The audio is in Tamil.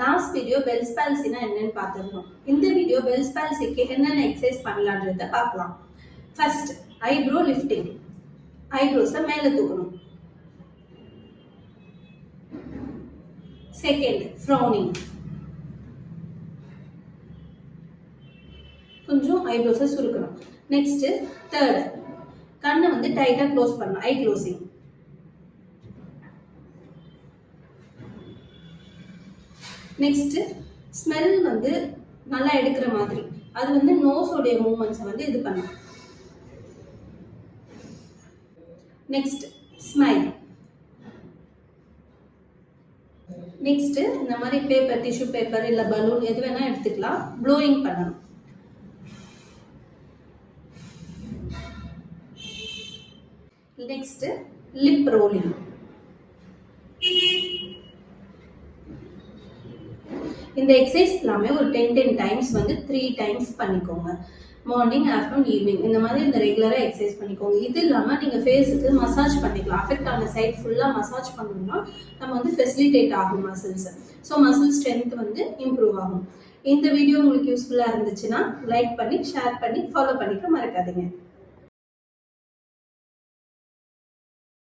லாஸ்ட் வீடியோ பெல்ஸ் பால்சினா என்னன்னு பார்த்துருந்தோம். இந்த வீடியோ பெல்ஸ் பால்சிக்கு என்னென்ன எக்ஸசைஸ் பண்ணலான்றத பார்க்கலாம். First eyebrow lifting. ஐப்ரோஸை மேலே தூக்கணும். Second frowning. கொஞ்சம் ஐப்ரோஸை சுருக்கணும். நெக்ஸ்ட் தேர்ட் கண்ணை வந்து டைட்டா க்ளோஸ் பண்ணணும். ஐ க்ளோசிங். நெக்ஸ்ட் ஸ்மெல் வந்து நல்லா எடுக்கிற மாதிரி, அது வந்து நோஸோடைய மூவ்மெண்ட்ஸை வந்து இது பண்ணணும். Next smile. நெக்ஸ்ட் இந்த மாதிரி பேப்பர், டிஷ்யூ பேப்பர் இல்ல பலூன் எது வேணா எடுத்துக்கலாம். ப்ளோயிங் பண்ணணும். Next lip rolling. இந்த எக்ஸசைஸ் எல்லாமே ஒரு 10 டைம்ஸ் வந்து 3 டைம்ஸ் பண்ணிக்கோங்க. மார்னிங், ஆஃப்டர்நூன், ஈவினிங் இந்த மாதிரி இந்த ரெகுலரா எக்ஸசைஸ் பண்ணிக்கோங்க. இது இல்லாம நீங்க ஃபேஸுக்கு மசாஜ் பண்ணிக்கலாம். அஃபெக்ட் ஆன சைட் ஃபுல்லா மசாஜ் பண்ணோம்னா நம்ம வந்து ஃபெசிலிட்டேட் ஆகும் மசில்ஸ். ஸோ மசில் ஸ்ட்ரென்த் வந்து இம்ப்ரூவ் ஆகும். இந்த வீடியோ உங்களுக்கு யூஸ்ஃபுல்லா இருந்துச்சுன்னா லைக் பண்ணி, ஷேர் பண்ணி, ஃபாலோ பண்ணிக்க மறக்காதீங்க.